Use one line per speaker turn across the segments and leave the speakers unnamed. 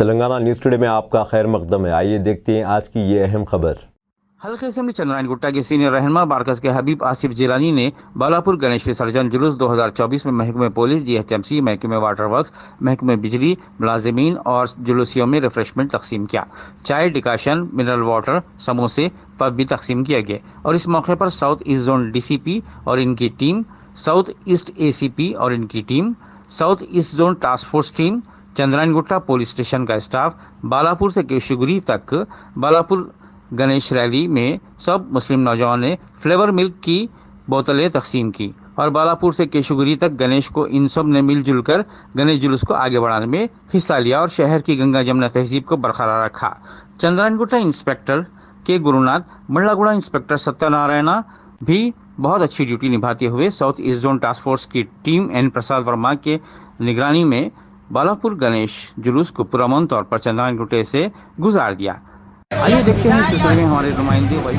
Telangana news today में आपका खैर मकदम है। आइए देखते हैं आज की ये अहम खबर।
हल्के असेंबली चंद्रायन गुट्टा के सीनियर रहनुमा बारकस के हबीब आसिफ जिलानी ने बालापुर गणेश विसर्जन जुलूस 2024 में महकमे पुलिस, जीएचएमसी, महकमे वाटर वर्क्स, महकमे बिजली, मुलाजिमीन और जुलूसियों में रिफ्रेशमेंट तकसीम किया। चाय, डिकाशन, मिनरल वाटर, समोसे, पब भी तकसीम किया गया और इस मौके पर साउथ ईस्ट जोन डीसीपी और इनकी टीम, साउथ ईस्ट एसीपी और इनकी team, south east zone task force team, Chandrayan Gutta police station का स्टाफ, बालापुर से केशुगुरी तक बालापुर गणेश रैली में सब मुस्लिम नौजवानों ने फ्लेवर मिल्क की बोतलें तकसीम की और बालापुर से केशुगुरी तक गणेश को इन सब ने मिलजुल कर गणेश जुलूस को आगे बढ़ाने में हिस्सा लिया और शहर की गंगा जमुना तहजीब को बरकरार रखा। चंद्रायनगुट्टा इंस्पेक्टर के गुरुनाथ, मंडलागुड़ा इंस्पेक्टर सत्यनारायणा भी बहुत अच्छी ड्यूटी निभाते हुए south east zone task force की टीम एन प्रसाद वर्मा के निगरानी में बालापुर गणेश जुलूस को पुरअमन तौर पर चंद्रायनगुट्टे से गुजार दिया। आइए देखते हैं इस सिलसिले में हमारे नुमाइंदे वही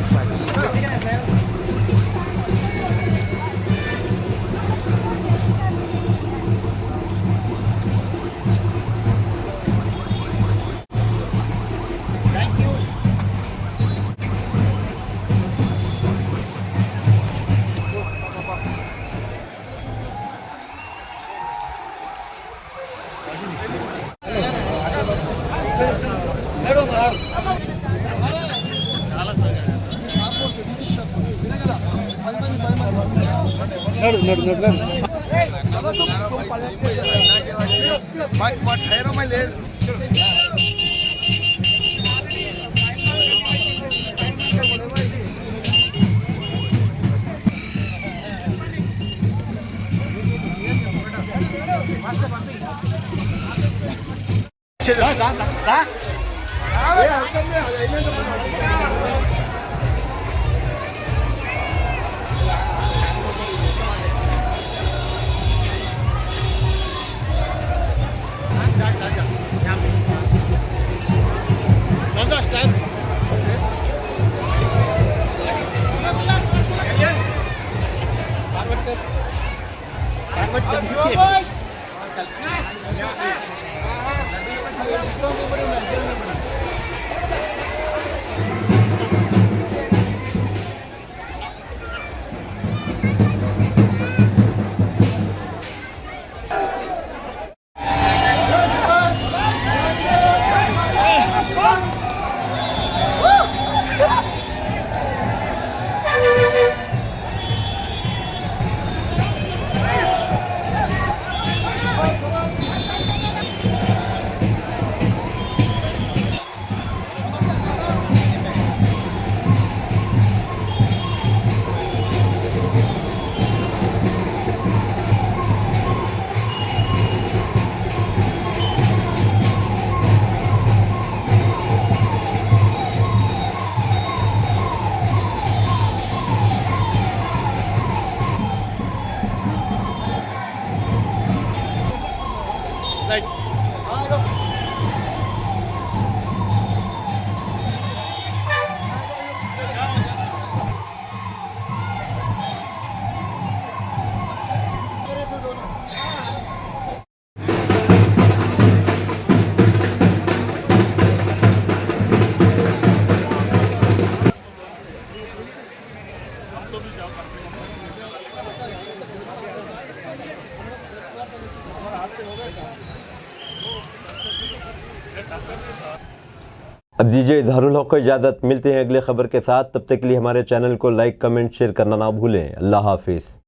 अब दीजिए इजहारुल हक को इजाज़त। मिलते हैं अगले खबर के साथ। तब तक के लिए हमारे चैनल को लाइक, कमेंट, शेयर करना ना भूलें। अल्लाह हाफिज़।